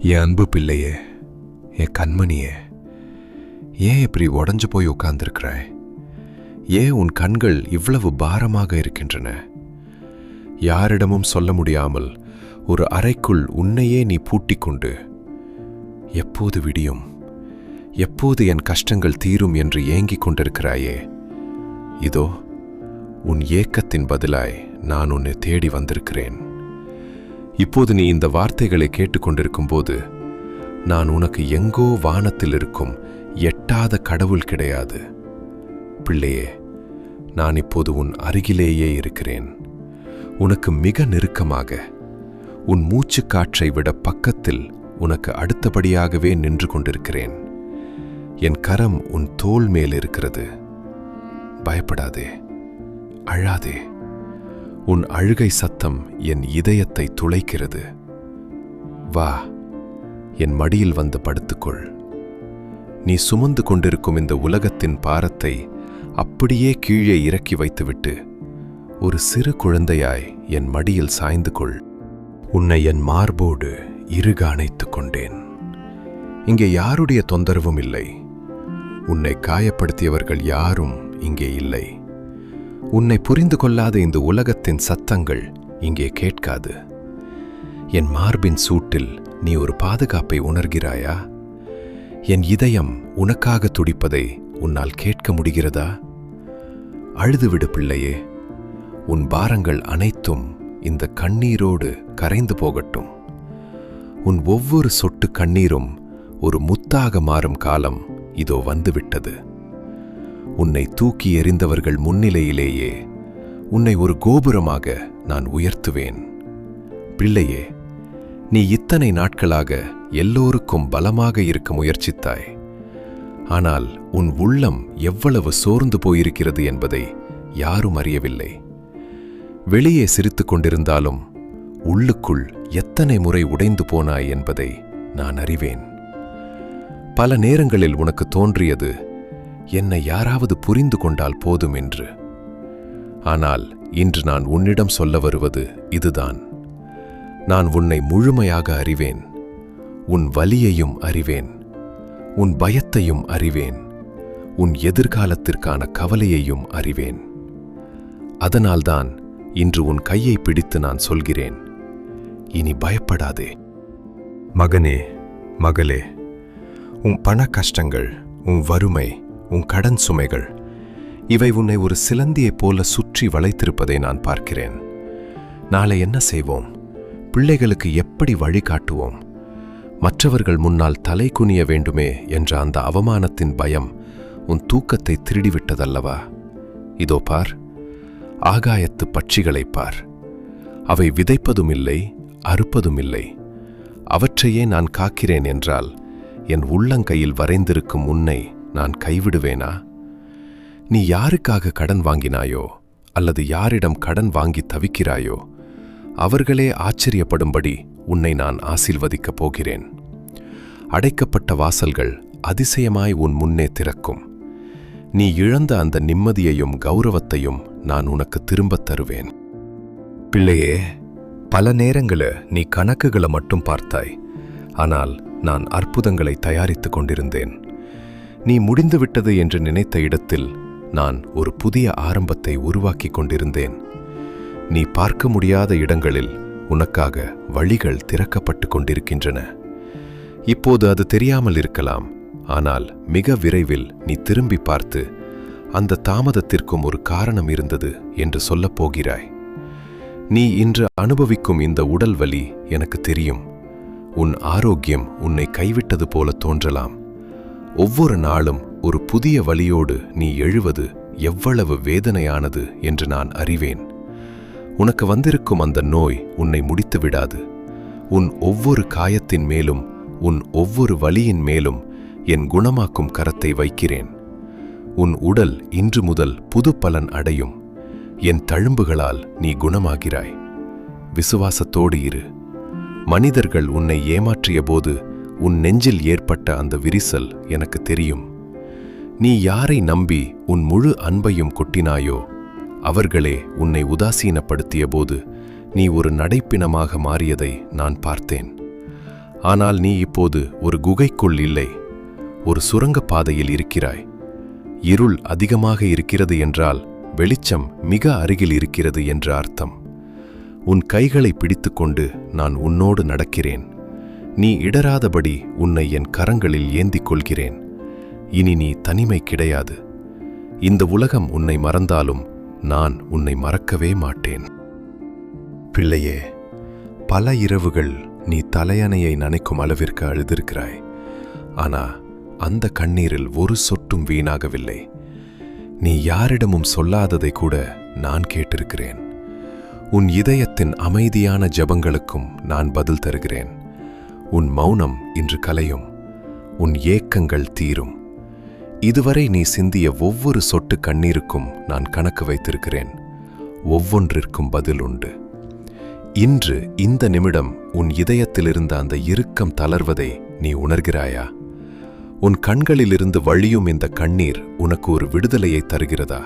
என் அன்பு பிள்ளையே, என் கண்மணியே, ஏன் இப்படி உடஞ்சு போய் உட்கார்ந்திருக்கிறாய்? ஏன் உன் கண்கள் இவ்வளவு பாரமாக இருக்கின்றன? யாரிடமும் சொல்ல முடியாமல் ஒரு அறைக்குள் உன்னையே நீ பூட்டிக்கொண்டு, எப்போது விடியும், எப்போது என் கஷ்டங்கள் தீரும் என்று ஏங்கிக் கொண்டிருக்கிறாயே, இதோ உன் ஏக்கத்தின் பதிலாய் நான் உன்னை தேடி வந்திருக்கிறேன். இப்போது நீ இந்த வார்த்தைகளை கேட்டுக்கொண்டிருக்கும் போது, நான் உனக்கு எங்கோ வானத்தில் இருக்கும் எட்டாத கடவுள் கிடையாது. பிள்ளையே, நான் இப்போது உன் அருகிலேயே இருக்கிறேன். உனக்கு மிக நெருக்கமாக, உன் மூச்சு காற்றை விட பக்கத்தில் உனக்கு அடுத்தபடியாகவே நின்று கொண்டிருக்கிறேன். என் கரம் உன் தோள் மேல் இருக்கிறது. பயப்படாதே, அழாதே. உன் அழுகை சத்தம் என் இதயத்தை துளைக்கிறது. வா, என் மடியில் வந்து படுத்துக்கொள். நீ சுமந்து கொண்டிருக்கும் இந்த உலகத்தின் பாரத்தை அப்படியே கீழே இறக்கி வைத்துவிட்டு ஒரு சிறு குழந்தையாய் என் மடியில் சாய்ந்து கொள். உன்னை என் மார்போடு இறுக அணைத்துக் கொண்டேன். இங்கே யாருடைய தொந்தரவும் இல்லை. உன்னை காயப்படுத்தியவர்கள் யாரும் இங்கே இல்லை. உன்னை புரிந்து கொள்ளாத இந்த உலகத்தின் சத்தங்கள் இங்கே கேட்காது. என் மார்பின் சூட்டில் நீ ஒரு பாதுகாப்பை உணர்கிறாயா? என் இதயம் உனக்காக துடிப்பதை உன்னால் கேட்க முடிகிறதா? அழுதுவிடு பிள்ளையே. உன் பாரங்கள் அனைத்தும் இந்த கண்ணீரோடு கரைந்து போகட்டும். உன் ஒவ்வொரு சொட்டு கண்ணீரும் ஒரு முத்தாக மாறும் காலம் இதோ வந்துவிட்டது. உன்னை தூக்கி எறிந்தவர்கள் முன்னிலையிலேயே உன்னை ஒரு கோபுரமாக நான் உயர்த்துவேன். பிள்ளையே, நீ இத்தனை நாட்களாக எல்லோருக்கும் பலமாக இருக்க முயற்சித்தாய். ஆனால் உன் உள்ளம் எவ்வளவு சோர்ந்து போயிருக்கிறது என்பதை யாரும் அறியவில்லை. வெளியே சிரித்துக் கொண்டிருந்தாலும் உள்ளுக்குள் எத்தனை முறை உடைந்து போனாய் என்பதை நான் அறிவேன். பல நேரங்களில் உனக்கு தோன்றியது, என்னை யாராவது புரிந்து கொண்டால் போதும் என்று. ஆனால் இன்று நான் உன்னிடம் சொல்ல வருவது இதுதான். நான் உன்னை முழுமையாக அறிவேன். உன் வலியையும் அறிவேன். உன் பயத்தையும் அறிவேன். உன் எதிர்காலத்திற்கான கவலையையும் அறிவேன். அதனால்தான் இன்று உன் கையை பிடித்து நான் சொல்கிறேன், இனி பயப்படாதே. மகனே, மகளே, உன் பண கஷ்டங்கள், உன் வறுமை, உன் கடன் சுமைகள், இவை உன்னை ஒரு சிலந்தியைப் போல சுற்றி வளைத்திருப்பதை நான் பார்க்கிறேன். நாளை என்ன செய்வோம்? பிள்ளைகளுக்கு எப்படி வழிகாட்டுவோம்? மற்றவர்கள் முன்னால் தலை குனிய வேண்டுமே என்ற அந்த அவமானத்தின் பயம் உன் தூக்கத்தை திருடிவிட்டதல்லவா? இதோ பார், ஆகாயத்து பட்சிகளைப் பார். அவை விதைப்பதும் இல்லை, அறுப்பதும் இல்லை. அவற்றையே நான் காக்கிறேன் என்றால் என் உள்ளங்கையில் வரைந்திருக்கும் உன்னை நான் கைவிடுவேனா? நீ யாருக்காக கடன் வாங்கினாயோ அல்லது யாரிடம் கடன் வாங்கி தவிக்கிறாயோ அவர்களே ஆச்சரியப்படும்படி உன்னை நான் ஆசீர்வதிக்கப் போகிறேன். அடைக்கப்பட்ட வாசல்கள் அதிசயமாய் உன் முன்னே திறக்கும். நீ இழந்த அந்த நிம்மதியையும் கௌரவத்தையும் நான் உனக்கு திரும்பத் தருவேன். பிள்ளையே, பல நேரங்களில் நீ கணக்குகளை மட்டும் பார்த்தாய். ஆனால் நான் அற்புதங்களை தயாரித்துக் கொண்டிருந்தேன். நீ முடிந்துவிட்டது என்று நினைத்த இடத்தில் நான் ஒரு புதிய ஆரம்பத்தை உருவாக்கி கொண்டிருந்தேன். நீ பார்க்க முடியாத இடங்களில் உனக்காக வழிகள் திறக்கப்பட்டு கொண்டிருக்கின்றன. இப்போது அது தெரியாமல் இருக்கலாம். ஆனால் மிக விரைவில் நீ திரும்பி பார்த்து அந்த தாமதத்திற்கும் ஒரு காரணம் இருந்தது என்று சொல்லப் போகிறாய். நீ இன்று அனுபவிக்கும் இந்த உடல் வலி எனக்கு தெரியும். உன் ஆரோக்கியம் உன்னை கைவிட்டது போல தோன்றலாம். ஒவ்வொரு நாளும் ஒரு புதிய வலியோடு நீ எழுவது எவ்வளவு வேதனையானது என்று நான் அறிவேன். உனக்கு வந்திருக்கும் அந்த நோய் உன்னை முடித்து விடாது. உன் ஒவ்வொரு காயத்தின் மேலும், உன் ஒவ்வொரு வலியின் மேலும் என் குணமாக்கும் கரத்தை வைக்கிறேன். உன் உடல் இன்று முதல் புது பலன் அடையும். என் தழும்புகளால் நீ குணமாகிறாய். விசுவாசத்தோடு இரு. மனிதர்கள் உன்னை ஏமாற்றிய போது உன் நெஞ்சில் ஏற்பட்ட அந்த விரிசல் எனக்கு தெரியும். நீ யாரை நம்பி உன் முழு அன்பையும் கொட்டினாயோ அவர்களே உன்னை உதாசீனப்படுத்திய போது நீ ஒரு நடைப்பிணமாக மாறியதை நான் பார்த்தேன். ஆனால் நீ இப்போது ஒரு குகைக்குள் இல்லை, ஒரு சுரங்கப் பாதையில் இருக்கிறாய். இருள் அதிகமாக இருக்கிறது என்றால் வெளிச்சம் மிக அருகில் இருக்கிறது என்று அர்த்தம். உன் கைகளை பிடித்துக்கொண்டு நான் உன்னோடு நடக்கிறேன். நீ இடராதபடி உன்னை என் கரங்களில் ஏந்திக் கொள்கிறேன். இனி நீ தனிமை கிடையாது. இந்த உலகம் உன்னை மறந்தாலும் நான் உன்னை மறக்கவே மாட்டேன். பிள்ளையே, பல இரவுகள் நீ தலையணையை நனைக்கும் அளவிற்கு அழுதிருக்கிறாய். ஆனா அந்த கண்ணீரில் ஒரு சொட்டும் வீணாகவில்லை. நீ யாரிடமும் சொல்லாததை கூட நான் கேட்டிருக்கிறேன். உன் இதயத்தின் அமைதியான ஜெபங்களுக்கும் நான் பதில் தருகிறேன். உன் மௌனம் இன்று கலையும், உன் ஏக்கங்கள் தீரும். இதுவரை நீ சிந்திய ஒவ்வொரு சொட்டு கண்ணீருக்கும் நான் கணக்கு வைத்திருக்கிறேன். ஒவ்வொன்றிற்கும் பதில் உண்டு. இன்று இந்த நிமிடம் உன் இதயத்திலிருந்த அந்த இறுக்கம் தளர்வதை நீ உணர்கிறாயா? உன் கண்களிலிருந்து வழியும் இந்த கண்ணீர் உனக்கு ஒரு விடுதலையை தருகிறதா?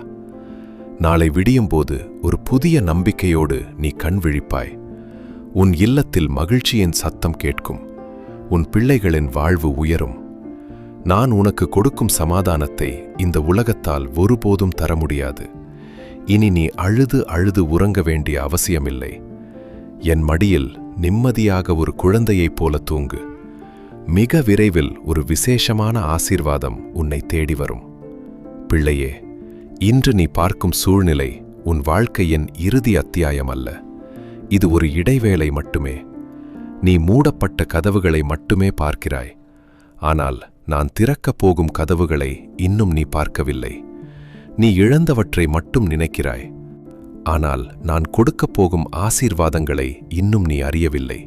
நாளை விடியும்போது ஒரு புதிய நம்பிக்கையோடு நீ கண் விழிப்பாய். உன் இல்லத்தில் மகிழ்ச்சியின் சத்தம் கேட்கும். உன் பிள்ளைகளின் வாழ்வு உயரும். நான் உனக்கு கொடுக்கும் சமாதானத்தை இந்த உலகத்தால் ஒருபோதும் தர முடியாது. இனி நீ அழுது அழுது உறங்க வேண்டிய அவசியமில்லை. என் மடியில் நிம்மதியாக ஒரு குழந்தையைப் போல தூங்கு. மிக விரைவில் ஒரு விசேஷமான ஆசீர்வாதம் உன்னை தேடி வரும். பிள்ளையே, இன்று நீ பார்க்கும் சூழ்நிலை உன் வாழ்க்கையின் இறுதி அத்தியாயம் அல்ல. இது ஒரு இடைவேளை மட்டுமே. நீ மூடப்பட்ட கதவுகளை மட்டுமே பார்க்கிறாய். ஆனால் நான் திறக்கப் போகும் கதவுகளை இன்னும் நீ பார்க்கவில்லை. நீ இழந்தவற்றை மட்டும் நினைக்கிறாய். ஆனால் நான் கொடுக்கப் போகும் ஆசீர்வாதங்களை இன்னும் நீ அறியவில்லை.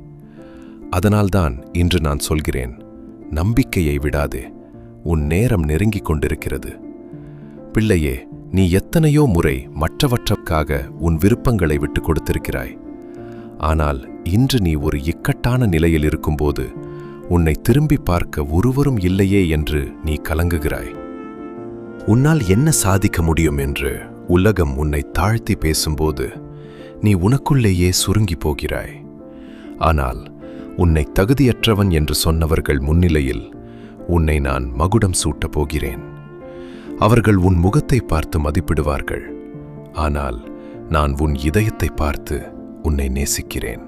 அதனால்தான் இன்று நான் சொல்கிறேன், நம்பிக்கையை விடாதே. உன் நேரம் நெருங்கிக் கொண்டிருக்கிறது. பிள்ளையே, நீ எத்தனையோ முறை மற்றவற்றுக்காக உன் விருப்பங்களை விட்டுக் கொடுத்திருக்கிறாய். ஆனால் இன்று நீ ஒரு இக்கட்டான நிலையில் இருக்கும்போது உன்னை திரும்பி பார்க்க ஒருவரும் இல்லையே என்று நீ கலங்குகிறாய். உன்னால் என்ன சாதிக்க முடியும் என்று உலகம் உன்னை தாழ்த்தி பேசும்போது நீ உனக்குள்ளேயே சுருங்கி போகிறாய். ஆனால் உன்னை தகுதியற்றவன் என்று சொன்னவர்கள் முன்னிலையில் உன்னை நான் மகுடம் சூட்டப் போகிறேன். அவர்கள் உன் முகத்தை பார்த்து மதிப்பிடுவார்கள். ஆனால் நான் உன் இதயத்தை பார்த்து உன்னை நேசிக்கிறேன்.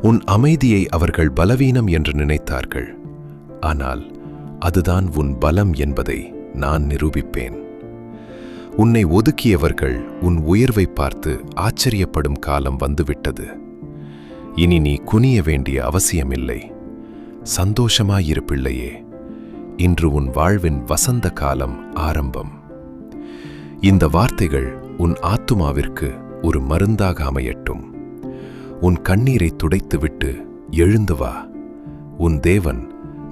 உன் அமைதியை அவர்கள் பலவீனம் என்று நினைத்தார்கள். ஆனால் அதுதான் உன் பலம் என்பதை நான் நிரூபிப்பேன். உன்னை ஒதுக்கியவர்கள் உன் உயர்வை பார்த்து ஆச்சரியப்படும் காலம் வந்துவிட்டது. இனி நீ குனிய வேண்டிய அவசியமில்லை. சந்தோஷமாயிரு பிள்ளையே. இன்று உன் வாழ்வின் வசந்த காலம் ஆரம்பம். இந்த வார்த்தைகள் உன் ஆத்துமாவிற்கு ஒரு மருந்தாக அமையட்டும். உன் கண்ணீரை துடைத்துவிட்டு எழுந்து வா. உன் தேவன்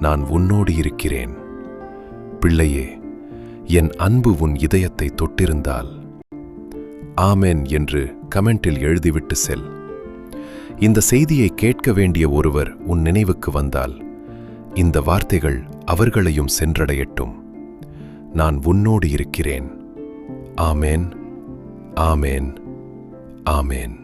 நான் உன்னோடு இருக்கிறேன். பிள்ளையே, என் அன்பு உன் இதயத்தை தொட்டிருந்தால் ஆமென் என்று கமெண்டில் எழுதிவிட்டு செல். இந்த செய்தியை கேட்க வேண்டிய ஒருவர் உன் நினைவுக்கு வந்தால் இந்த வார்த்தைகள் அவர்களையும் சென்றடையட்டும். நான் உன்னோடு இருக்கிறேன். ஆமென், ஆமென், ஆமென்.